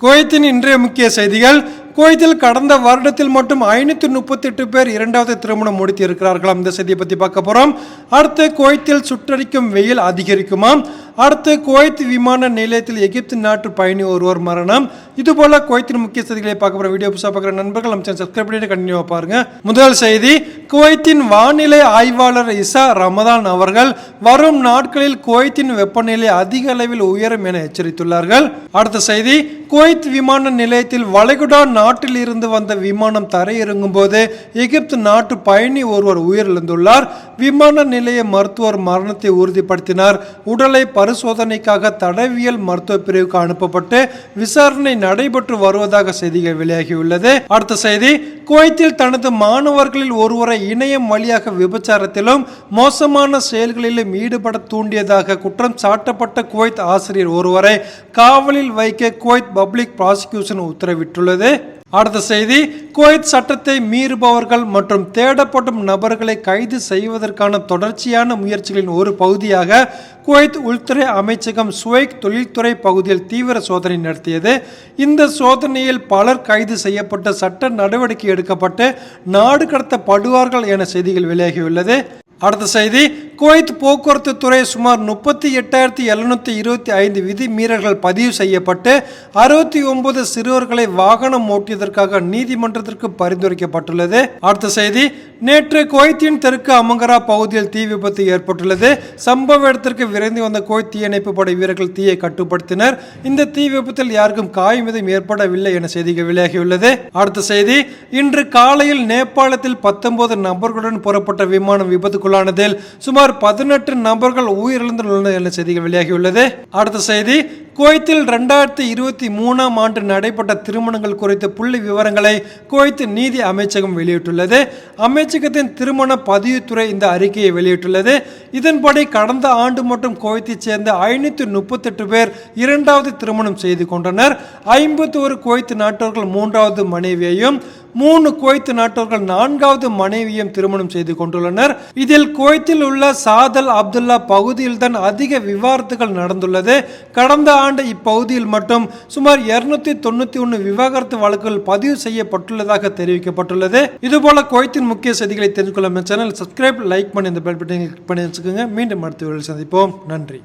குவைத்தின் இன்றைய முக்கிய செய்திகள். குவைத்தில் கடந்த வருடத்தில் மட்டும் 538 பேர் இரண்டாவது திருமணம் முடித்து இருக்கிறார்களாம். இந்த செய்தியை பற்றி பார்க்க போறோம். அடுத்து, குவைத்தில் சுட்டரிக்கும் வெயில் அதிகரிக்குமா? அடுத்து, குவைத் விமான நிலையத்தில் எகிப்து நாட்டு பயணி ஒருவர் மரணம். இதுபோல குவைத்தின் முக்கிய செய்திகளை பார்க்க போற வீடியோ புதுசாக பார்க்குற நண்பர்கள் நம்ம சேனல் சப்ஸ்கிரைப் பண்ணிட்டு கண்டினியூ பாருங்க. முதல் செய்தி, குவைத்தின் வானிலை ஆய்வாளர் இசா ரமதான் அவர்கள் வரும் நாட்களில் குவைத்தின் வெப்பநிலை அதிக அளவில் உயரும் என எச்சரித்துள்ளார்கள். அடுத்த செய்தி, குவைத் விமான நிலையத்தில் வளைகுடா நாட்டில் இருந்து வந்த விமானம் தரையிறங்கும் போது எகிப்து நாட்டு பயணி ஒருவர் உயிரிழந்துள்ளார். விமான நிலைய மருத்துவர் மரணத்தை உறுதிப்படுத்தினார். உடலை பரிசோதனைக்காக தடவியல் மருத்துவ பிரிவுக்கு அனுப்பப்பட்டு விசாரணை நடைபெற்று வருவதாக செய்திகள் வெளியாகியுள்ளது. அடுத்த செய்தி, குவைத்தில் தனது மாணவர்களில் ஒருவரை இணையம் வழியாக விபச்சாரத்திலும் மோசமான செயல்களிலும் ஈடுபட தூண்டியதாக குற்றம் சாட்டப்பட்ட குவைத் ஆசிரியர் ஒருவரை காவலில் வைக்க குவைத் பப்ளிக் ப்ராசிக்யூஷன் உத்தரவிட்டுள்ளது. அடுத்த செய்தி, குவைத் சட்டத்தை மீறுபவர்கள் மற்றும் தேடப்படும் நபர்களை கைது செய்வதற்கான தொடர்ச்சியான முயற்சிகளின் ஒரு பகுதியாக குவைத் உள்துறை அமைச்சகம் சுவைக் தொழில்துறை பகுதியில் தீவிர சோதனை நடத்தியது. இந்த சோதனையில் பலர் கைது செய்யப்பட்ட சட்ட நடவடிக்கை எடுக்கப்பட்டு நாடு கடத்தப்படுவார்கள் என செய்திகள் வெளியாகியுள்ளது. அடுத்த செய்தி, குவைத் போக்குவரத்து துறை சுமார் 38,725 விதி மீறல்கள் பதிவு செய்யப்பட்டு 69 சிறுவர்களை வாகனம் ஓட்டியதற்காக நீதிமன்றத்திற்கு பரிந்துரைக்கப்பட்டுள்ளது. அடுத்த செய்தி, நேற்று குவைத்தின் தெற்கு அமங்கரா பகுதியில் தீ விபத்து ஏற்பட்டுள்ளது. சம்பவ இடத்திற்கு விரைந்து வந்த குவைத் தீயணைப்பு படை வீரர்கள் தீயை கட்டுப்படுத்தினர். இந்த தீ விபத்தில் யாருக்கும் காயம் எதுவும் ஏற்படவில்லை என செய்திகள் வெளியாகியுள்ளது. அடுத்த செய்தி, இன்று காலையில் நேபாளத்தில் 19 நபர்களுடன் புறப்பட்ட விமானம் விபத்துக்குள்ளானதில் சுமார் 18 நபர்கள் உயிரிழந்துள்ளனர் என செய்திகள் வெளியாகியுள்ளது. அடுத்த செய்தி, குவைத்தில் 2023ஆம் ஆண்டு நடைபெற்ற திருமணங்கள் குறித்த புள்ளி விவரங்களை குவைத் நீதி அமைச்சகம் வெளியிட்டுள்ளது. அமைச்சகத்தின் திருமண பதிவுத்துறை இந்த அறிக்கையை வெளியிட்டுள்ளது. இதன்படி கடந்த ஆண்டு மட்டும் குவைத்தைச் சேர்ந்த 538 பேர் இரண்டாவது திருமணம் செய்து கொண்டனர். 51 குவைத் நாட்டவர்கள் மூன்றாவது மனைவியையும் 3 குவைத் நாட்டவர்கள் நான்காவது மனைவியும் திருமணம் செய்து கொண்டுள்ளனர். இதில் குவைத்தில் உள்ள சாதல் அப்துல்லா பகுதியில் தான் அதிக விவாகரத்துகள் நடந்துள்ளது. கடந்த ஆண்டு இப்பகுதியில் மட்டும் சுமார் 291 விவாகரத்து வழக்குகள் பதிவு செய்யப்பட்டுள்ளதாக தெரிவிக்கப்பட்டுள்ளது. இதுபோல குவைத்தின் முக்கிய செய்திகளை தெரிந்து கொள்ள சேனல் சப்ஸ்கிரைப், லைக் பண்ணி இந்த பெல் பட்டனை கிளிக் பண்ணி வச்சுக்கோங்க. மீண்டும் அடுத்த வீடியோவில் சந்திப்போம். நன்றி.